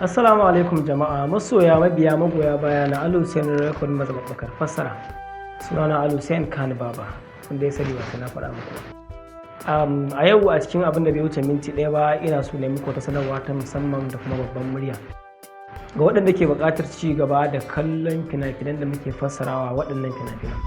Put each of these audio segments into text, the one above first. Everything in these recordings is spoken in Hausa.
Assalamu alaikum jama'a masoya mabiya magoya baya na Al-Hussein Record mazaɓaɓɓakar fassara. Sunana Al-Hussein Khan Baba wanda ya sani wata na faɗa muku. A yau a cikin abin da bai wuce minti ɗaya ba ina so ne muku wata sanarwa ta musamman da kuma babban murya. Ga waɗanda ke buƙatar ci gaba da kallon fina-finan da muke fassarawa waɗannan fina-finan.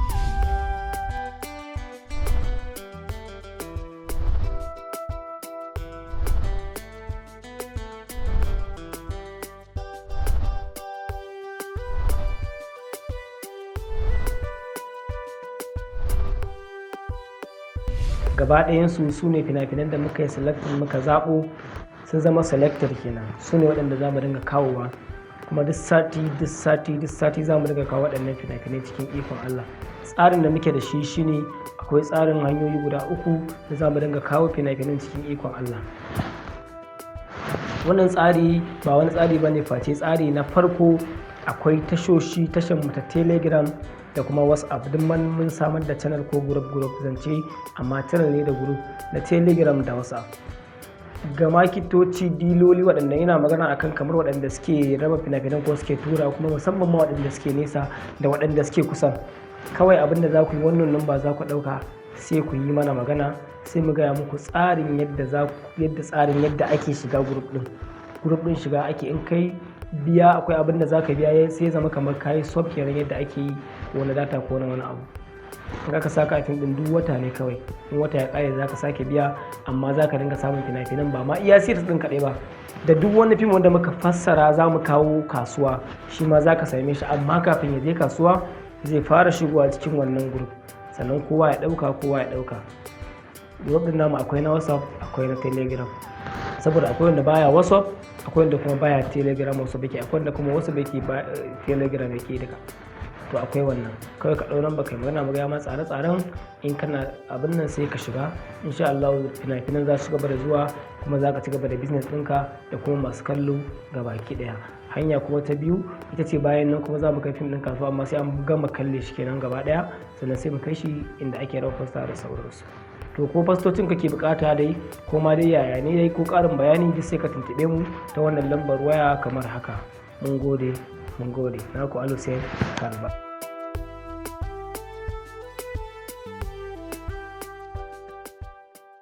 Gaba ɗayansu su ne fina-finan da muka yi selectin muka zaɓo sun zama selected kenan, su ne waɗanda za mu dinga kawowa kuma duk sati za mu dinga kawo waɗannan fina-finai cikin ikon Allah. Tsarin da muke da shi shine akwai tsarin hanyoyi guda 3 da za mu dinga kawo fina-finan cikin ikon Allah. Wannan tsari ba wani tsari bane face tsari na farko akwai tashar mu ta Telegram da kuma WhatsApp. Duk mun samar da channel ko group zance, amma channel ne da group na Telegram da WhatsApp. Ga makitoci diloli waɗanda ina magana akan kamar waɗanda suke raba fina-finan ko suke tura, kuma musamman ma waɗanda suke nesa da waɗanda suke kusa. Kawai abin da za ku yi wannan lamba za ku ɗauka sai ku yi mana magana sai mu gaya muku tsarin yadda ake shiga group ɗin shiga ake in kai biya akwai abin da za ka biya sai zama kamar kayi software yadda ake yi wani data ko wani abu. In ka saka fim ɗin duk wata ne kawai, in wata ya ƙare za ka sake biya, amma za ka dinga samun fina-finan ba ma iya series ɗin kaɗai ba, da duk wani fim wanda muka fassara za mu kawo kasuwa shi ma za ka same shi, amma kafin ya je kasuwa zai fara shigowa cikin wannan group sannan kowa ya ɗauka. Group ɗin namu akwai na WhatsApp akwai na Telegram, saboda akwai wanda baya WhatsApp akwai wanda kuma baya Telegram wasu bake, akwai wanda kuma wasu bake Telegram yake duka. To akwai wannan, kawai ka ɗau baka magana magaya ma tsare-tsaren in kana abin nan sai ka shiga, insha Allah fina-finan za su gaba da zuwa kuma za ka ci gaba da business ɗinka da kuma masu kallo gabaki ɗaya. Hanya kuma ta biyu ita ce bayan nan kuma za mu kai fim ɗin kasuwa, amma sai an gama kalle shi kenan gaba ɗaya sannan sai mu kai shi inda ake rawa fasta da sauransu. To ko fastocin kake bukata dai ko ma dai yaya ne dai ko ƙarin bayani duk sai ka tuntuɓe mu ta wannan lambar waya kamar haka. Mun gode naku Al-Hussein Khan Baba.